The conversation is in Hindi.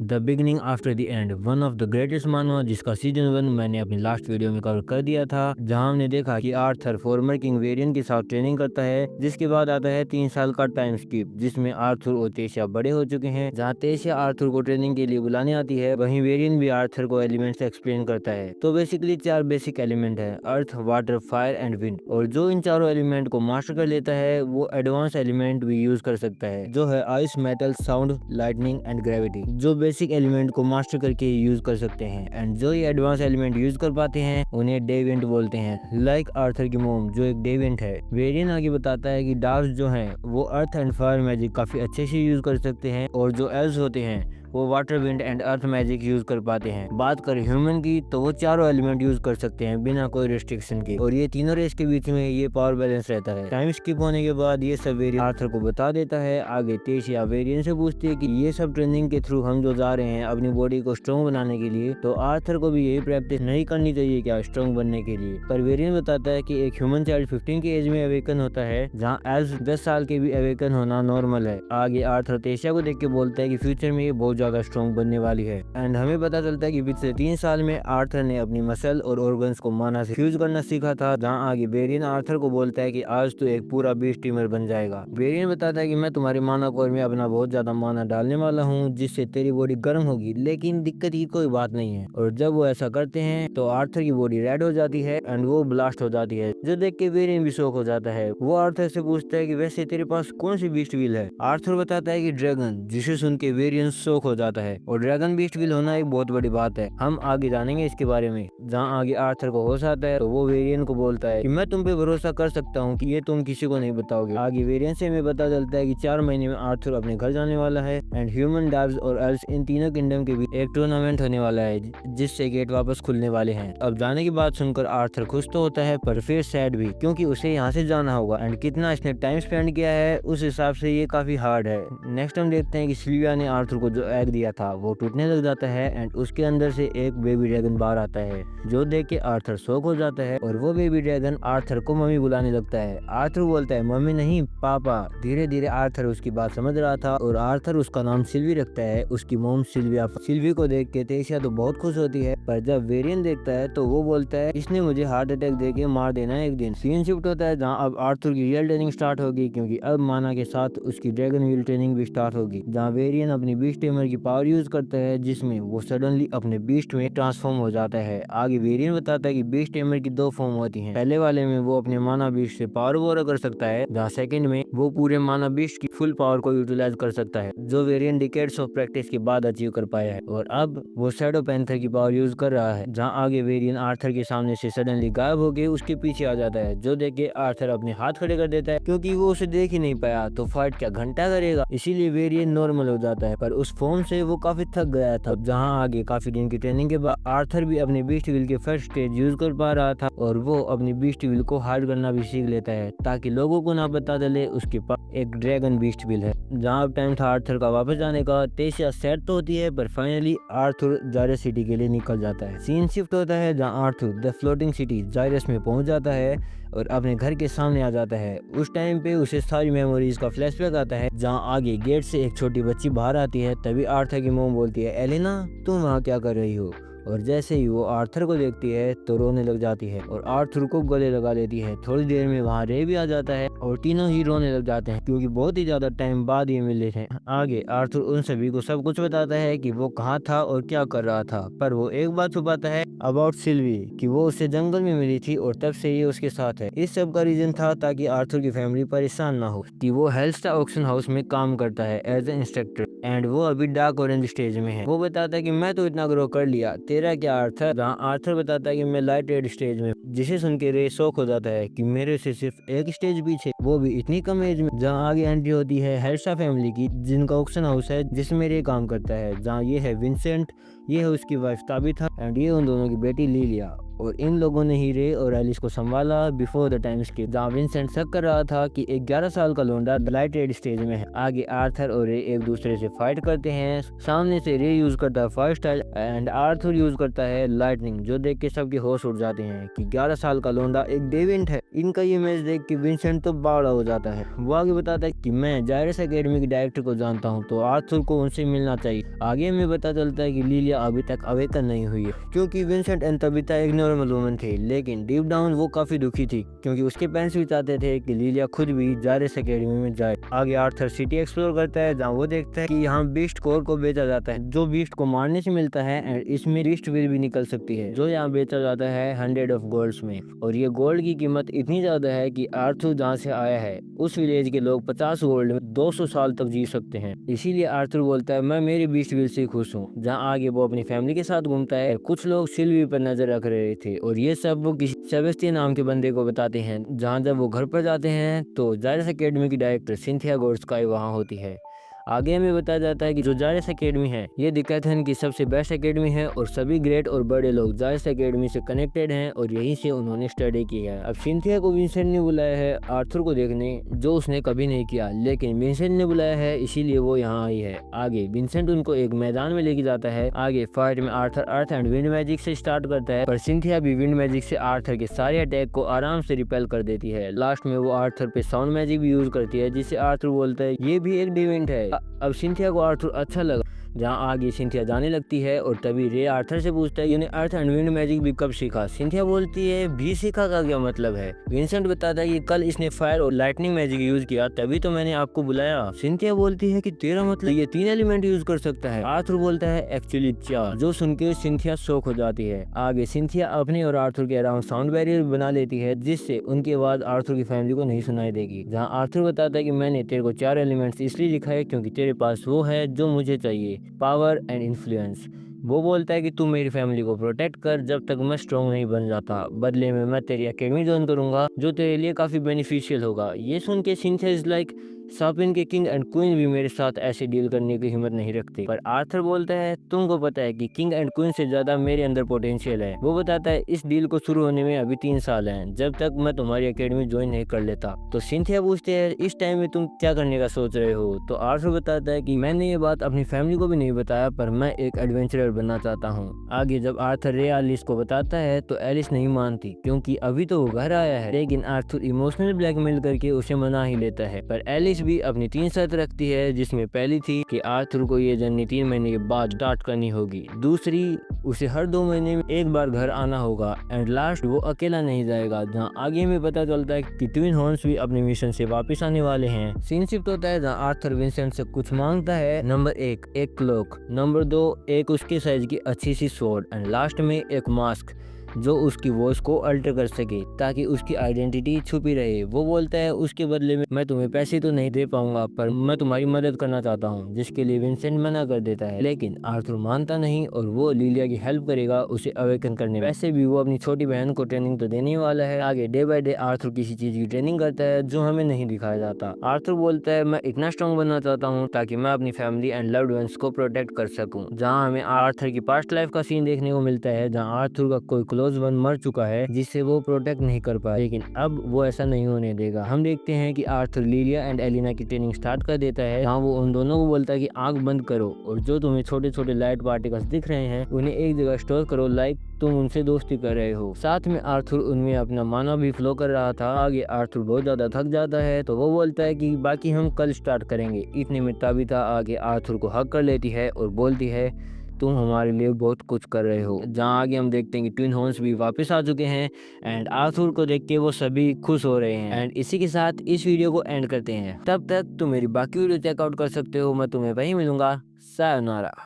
The beginning after the end, one of the greatest मानवा, जिसका सीजन 1 मैंने अपनी लास्ट वीडियो में कवर कर दिया था, जहां हमने देखा कि आर्थर फॉर्मर किंग वेरियन के साथ ट्रेनिंग करता है। जिसके बाद आता है 3 साल का टाइम स्किप, जिसमें आर्थर और तेशिया बड़े हो चुके हैं। जहां तेशिया आर्थर को ट्रेनिंग के लिए बुलाने आती है, वहीं वेरियन भी आर्थर को एलिमेंट्स एक्सप्लेन करता है। तो बेसिकली 4 बेसिक एलिमेंट है, अर्थ, वाटर, फायर एंड विंड। और जो इन चारों एलिमेंट को मास्टर कर लेता है, वो एडवांस एलिमेंट भी यूज कर सकता है, जो है ice, metal, sound, lightning and gravity. जो बेसिक एलिमेंट को मास्टर करके यूज कर सकते हैं, एंड जो ये एडवांस एलिमेंट यूज कर पाते हैं उन्हें डेविएंट बोलते हैं। लाइक आर्थर की मोम जो एक डेविएंट है। वेरियन आगे बताता है कि डार्क्स जो हैं वो अर्थ एंड फायर मैजिक काफी अच्छे से यूज कर सकते हैं, और जो एल्व्स होते हैं वो water, wind and earth magic use कर पाते हैं। बात करें ह्यूमन की, तो वो चारों एलिमेंट यूज कर सकते हैं बिना कोई रिस्ट्रिक्शन के, और ये तीनों रेस के बीच में ये पावर बैलेंस रहता है। टाइम स्किप होने के बाद ये सब वेरियन आर्थर को बता देता है। आगे तेशिया वेरियन से पूछती है कि ये सब ट्रेनिंग के थ्रू हम जो जा रहे हैं अपनी बॉडी को स्ट्रॉन्ग बनाने के लिए, तो आर्थर को भी यही प्रैक्टिस नहीं करनी चाहिए क्या स्ट्रॉन्ग बनने के लिए। पर वेरियन बताता है कि एक ह्यूमन चाइल्ड 15 की एज में अवेकन होता है, जहाँ एल्व्स 10 साल के भी अवेकन होना नॉर्मल है। आगे आर्थर तेशिया को देख के बोलता है कि फ्यूचर में ये बहुत ज्यादा स्ट्रॉन्ग बनने वाली है। एंड हमें पता चलता है कि पिछले 3 साल में आर्थर ने अपनी मसल और ऑर्गन्स को माना से फ्यूज करना सीखा था। जहाँ आगे वेरियन आर्थर को बोलता है कि आज तो एक पूरा बीस्ट टीमर बन जाएगा। वेरियन बताता है कि मैं तुम्हारे माना कोर में अपना बहुत ज्यादा माना डालने वाला हूँ, जिससे तेरी बॉडी गर्म होगी, लेकिन दिक्कत की कोई बात नहीं है। और जब वो ऐसा करते हैं तो आर्थर की बॉडी रेड हो जाती है एंड वो ब्लास्ट हो जाती है, जो देख के वेरियन भी शॉक हो जाता है। वो आर्थर से पूछता है कि वैसे तेरे पास कौन सी बीस्ट व्हील है। आर्थर बताता है कि ड्रैगन, जिसे सुन के वेरियन शॉक हो जाता है, और ड्रैगन बीस्ट व्हील होना एक बहुत बड़ी बात है। हम आगे जानेंगे इसके बारे में। जहाँ आगे आर्थर को होश आता है तो वो वेरियन को बोलता है कि मैं तुम पे भरोसा कर सकता हूँ कि ये तुम किसी को नहीं बताओगे। आगे वेरियन से हमें पता चलता है कि 4 महीने में आर्थर अपने घर जाने वाला है, एंड ह्यूमन, डार्क्स और एल्व्स, इन तीनों किंगडम के बीच एक टूर्नामेंट होने वाला है, जिससे गेट वापस खुलने वाले हैं। अब जाने की बात सुनकर आर्थर खुश तो होता है, पर फिर सैड भी, क्योंकि उसे यहाँ से जाना होगा, एंड कितना इसने टाइम स्पेंड किया है उस हिसाब से ये काफी हार्ड है। नेक्स्ट हम देखते हैं कि सिल्विया ने आर्थर को जो एग दिया था वो टूटने लग जाता है, एंड उसके अंदर से एक बेबी ड्रैगन बाहर आता है, जो देख के आर्थर शॉक हो जाता है, और वो बेबी ड्रैगन आर्थर को मम्मी बुलाने लगता है। आर्थर बोलता है मम्मी नहीं, पापा। धीरे धीरे आर्थर उसकी बात समझ रहा था, और आर्थर उसका नाम सिल्वी रखता है, उसकी मोम सिल्विया। सिल्वी को देख के तेशिया तो बहुत खुश होती है, पर जब वेरियन देखता है तो वो बोलता है इसने मुझे हार्ट अटैक देके मार देना है एक दिन। सीन शिफ्ट होता है, जहाँ अब आर्थर की रियल ट्रेनिंग स्टार्ट होगी, क्योंकि अब माना के साथ उसकी ड्रैगन व्हील ट्रेनिंग भी स्टार्ट होगी, जहाँ वेरियन अपनी बीस्ट टेमर की पावर यूज करता है, जिसमें वो सडनली अपने बीस्ट में ट्रांसफॉर्म हो जाता है। आगे वेरियन बताता है कि बीस्ट टेमर की 2 फॉर्म होती हैं। पहले वाले में वो अपने माना बीस्ट से पावर बोरो कर सकता है, जहाँ सेकंड में वो पूरे माना बीस्ट की फुल पावर को यूटिलाइज कर सकता है, जो वेरियन डिकेड्स ऑफ प्रैक्टिस के बाद अचीव कर पाया है। और अब वो शैडो पैंथर की पावर यूज कर रहा है, जहाँ आगे वेरियन आर्थर के सामने से सडनली गायब होके उसके पीछे आ जाता है, जो देख के आर्थर अपने हाथ खड़े कर देता है, क्योंकि वो उसे देख ही नहीं पाया, तो फाइट क्या घंटा करेगा। इसीलिए वेरियन नॉर्मल हो जाता है, पर उस फॉर्म से वो काफी थक गया था। जहाँ आगे काफी दिन की ट्रेनिंग के बाद आर्थर भी अपने बीस्ट व्हील के फर्स्ट स्टेज यूज कर पा रहा था, और वो अपनी बीस्ट व्हील को हार्ड करना भी सीख लेता है, ताकि लोगों को ना पता चले उसके पास एक ड्रैगन बीस्ट व्हील है। जहाँ अब टाइम था आर्थर का वापस जाने का। तेशिया सैड तो होती है, पर फाइनली आर्थर जायरस सिटी के लिए निकल जाता है। सीन शिफ्ट होता है, जहाँ आर्थर द फ्लोटिंग सिटी जायरस में पहुंच जाता है और अपने घर के सामने आ जाता है। उस टाइम पे उसे सारी मेमोरीज का फ्लैशबैक आता है, जहाँ आगे गेट से एक छोटी बच्ची बाहर आती है। तभी आर्थर की मोम बोलती है एलेना, तुम वहाँ क्या कर रही हो। और जैसे ही वो आर्थर को देखती है तो रोने लग जाती है, और आर्थर को गले लगा लेती है। थोड़ी देर में वहाँ रे भी आ जाता है, और तीनों ही रोने लग जाते हैं, क्योंकि बहुत ही ज्यादा टाइम बाद ये मिले थे। आगे आर्थर उन सभी को सब कुछ बताता है कि वो कहाँ था और क्या कर रहा था, पर वो एक बात छुपाता है अबाउट सिल्वी, कि वो उससे जंगल में मिली थी और तब से ये उसके साथ है। इस सब का रीजन था ताकि आर्थर की फैमिली परेशान ना हो, कि वो हेल्स्टा ऑक्शन हाउस में काम करता है एज ए इंस्ट्रक्टर, एंड वो अभी डार्क ऑरेंज स्टेज में है। वो बताता है कि मैं तो इतना ग्रो कर लिया, तेरा क्या अर्थ है। जहाँ आर्थर बताता है कि मैं लाइट रेड स्टेज में, जिसे सुन के रे शॉक हो जाता है कि मेरे से सिर्फ एक स्टेज पीछे, वो भी इतनी कम एज में। जहाँ आगे एंट्री होती है हेल्स्टा फैमिली की, जिनका ऑक्शन हाउस है, जिसमें रे काम करता है। जहाँ ये है विंसेंट, ये है उसकी वाइफ ताबिथा, एंड ये उन दोनों की बेटी लिलिया। और इन लोगों ने ही रे और एलिस को संभाला बिफोर द टाइम स्किप, जहाँ विंसेंट शक कर रहा था कि एक 11 साल का लोंडा लाइट रेड स्टेज में है। आगे आर्थर और रे एक दूसरे से फाइट करते हैं। सामने से रे यूज करता है fire style, and Arthur use करता है लाइटनिंग, जो देख के सबके होश उड़ जाते हैं कि 11 साल का लोंडा एक डेविएंट है। इनका ये मैच देख के विंसेंट तो बावड़ा हो जाता है। वो आगे बताता है कि मैं जायरस एकेडमी के डायरेक्टर को जानता हूँ, तो आर्थर को उनसे मिलना चाहिए। आगे हमें पता चलता है कि लिलिया अभी तक अवेकन नहीं हुई है, क्योंकि विंसेंट एंड तबिता एक नॉर्मल वुमन थे, लेकिन डीप डाउन वो काफी दुखी थी, क्योंकि उसके पेरेंट्स भी चाहते थे कि लिलिया खुद भी जायरस एकेडमी में जाए। आगे आर्थर सिटी एक्सप्लोर करता है, जहाँ वो देखता है कि यहाँ बीस्ट कोर को बेचा जाता है, जो बीस्ट को मारने से मिलता है, एंड इसमें बीस्ट व्हील भी निकल सकती है, जो यहाँ बेचा जाता है 100 ऑफ गोल्ड्स में। और ये गोल्ड की कीमत इतनी ज्यादा है कि आर्थर जहाँ से आया है उस विलेज के लोग 50 गोल्ड में 200 साल तक जी सकते हैं। इसीलिए आर्थर बोलता है मैं मेरी बीस्ट व्हील से खुश हूँ। जहाँ आगे वो अपनी फैमिली के साथ घूमता है, कुछ लोग सिल्वी पर नजर रख रहे थे, और ये सब वो किसी सेबेस्टियन नाम के बंदे को बताते हैं। जहाँ जब वो घर पर जाते हैं तो जायरस एकेडमी की डायरेक्टर सिंथिया गोल्डस्काई वहाँ होती है। आगे हमें बताया जाता है कि जो जायरस एकेडमी है ये डिकैथन की सबसे बेस्ट एकेडमी है, और सभी ग्रेट और बड़े लोग जायरस एकेडमी से कनेक्टेड हैं, और यहीं से उन्होंने स्टडी की है। अब सिंथिया को विंसेंट ने बुलाया है आर्थर को देखने, जो उसने कभी नहीं किया, लेकिन विंसेंट ने बुलाया है इसीलिए वो यहाँ आई है। आगे विंसेंट उनको एक मैदान में लेके जाता है। आगे फाइट में Arthur earth and wind magic से स्टार्ट करता है, पर सिंथिया भी विंड मैजिक से आर्थर के सारे अटैक को आराम से रिपेल कर देती है। लास्ट में वो आर्थर पे साउंड मैजिक भी यूज करती है, जिससे आर्थर बोलता है ये भी एक डिवेंट है। अब सिंथिया को आर्थर अच्छा लगा। जहाँ आगे सिंथिया जाने लगती है, और तभी रे आर्थर से पूछता है यूने अर्थ एंड विंड मैजिक भी कब सीखा। सिंथिया बोलती है भी सीखा का क्या मतलब है। विंसेंट बताता है कि कल इसने फायर और लाइटनिंग मैजिक यूज किया, तभी तो मैंने आपको बुलाया। सिंथिया बोलती है कि तेरा मतलब ये 3 एलिमेंट यूज कर सकता है। आर्थर बोलता है एक्चुअली 4, जो सुन के सिंथिया शॉक हो जाती है। आगे सिंथिया अपने और आर्थर के अराउंड साउंड बैरियर बना लेती है, जिससे उनकी आवाज आर्थर की फैमिली को नहीं सुनाई देगी। जहाँ आर्थर बताता है कि मैंने तेरे को 4 एलिमेंट्स इसलिए लिखा है क्योंकि तेरे पास वो है जो मुझे चाहिए, पावर एंड इन्फ्लुएंस। वो बोलता है कि तू मेरी फैमिली को प्रोटेक्ट कर जब तक मैं स्ट्रॉन्ग नहीं बन जाता। बदले में मैं तेरी एकेडमी ज्वाइन करूंगा, जो तेरे लिए काफी बेनिफिशियल होगा। ये सुन के सिंथिया इज लाइक सापिन के किंग एंड क्वीन भी मेरे साथ ऐसे डील करने की हिम्मत नहीं रखते। पर आर्थर बोलता है तुमको पता है कि किंग एंड क्वीन से ज्यादा मेरे अंदर पोटेंशियल है। वो बताता है इस डील को शुरू होने में अभी 3 साल हैं, जब तक मैं तुम्हारी एकेडमी ज्वाइन नहीं कर लेता। तो सिंथिया पूछते हैं इस टाइम में तुम क्या करने का सोच रहे हो। तो आर्थर बताता है कि मैंने ये बात अपनी फैमिली को भी नहीं बताया, पर मैं एक एडवेंचरर बनना चाहता हूँ। आगे जब आर्थर रे एलिस को बताता है तो एलिस नहीं मानती, क्योंकि अभी तो वो घर आया है। लेकिन आर्थर इमोशनल ब्लैकमेल करके उसे मना ही लेता है। पर एलिस भी अपनी 3 शर्त रखती है, जिसमें पहली थी कि आर्थर को ये जर्नी 3 महीने के बाद स्टार्ट करनी होगी। दूसरी, उसे हर 2 महीने में एक बार घर आना होगा, एंड लास्ट वो अकेला नहीं जाएगा। जहाँ आगे में पता चलता है कि ट्विन हॉर्न्स भी अपने मिशन से वापस आने वाले हैं। सीन शिफ्ट होता है जहाँ आर्थर विंसेंट से कुछ मांगता है। नंबर 1 एक क्लोक, नंबर 2 एक उसके साइज की अच्छी सी स्वॉर्ड, एंड लास्ट में एक मास्क जो उसकी वॉइस को अल्टर कर सके, ताकि उसकी आइडेंटिटी छुपी रहे। वो बोलता है उसके बदले में मैं तुम्हें पैसे तो नहीं दे पाऊंगा, पर मैं तुम्हारी मदद करना चाहता हूँ, जिसके लिए विंसेंट मना कर देता है। लेकिन आर्थर मानता नहीं, और वो लिलिया की हेल्प करेगा उसे अवेकन करने में। वैसे भी वो अपनी छोटी बहन को ट्रेनिंग तो देने वाला है। आगे डे बाय डे आर्थर किसी चीज की ट्रेनिंग करता है जो हमें नहीं दिखाया जाता। आर्थर बोलता है मैं इतना स्ट्रॉन्ग बनना चाहता हूँ ताकि मैं अपनी फैमिली एंड लव्ड वंस को प्रोटेक्ट कर सकूँ। जहाँ हमें आर्थर की पास्ट लाइफ का सीन देखने को मिलता है, जहाँ आर्थर का कोई क्लोज वन मर चुका है जिससे वो प्रोटेक्ट नहीं कर पाए, लेकिन अब वो ऐसा नहीं होने देगा। हम देखते हैं कि आर्थर लिलिया एंड एलिना की ट्रेनिंग स्टार्ट कर देता है, जहाँ वो उन दोनों को बोलता है कि आंख बंद करो, और जो तुम्हें छोटे छोटे लाइट पार्टिकल्स दिख रहे हैं उन्हें एक जगह स्टोर करो, लाइक तुम उनसे दोस्ती कर रहे हो। साथ में आर्थर उनमें अपना माना भी फ्लो कर रहा था। आगे आर्थर बहुत ज्यादा थक जाता है, तो वो बोलता है कि बाकी हम कल स्टार्ट करेंगे। इतने में ताबिता आगे आर्थर को हक कर लेती है और बोलती है तुम हमारे लिए बहुत कुछ कर रहे हो। जहाँ आगे हम देखते हैं कि ट्विन हॉर्न्स भी वापस आ चुके हैं, एंड आर्थर को देख के वो सभी खुश हो रहे हैं। एंड इसी के साथ इस वीडियो को एंड करते हैं। तब तक तुम मेरी बाकी वीडियो चेकआउट कर सकते हो। मैं तुम्हें वहीं मिलूंगा। सायोनारा।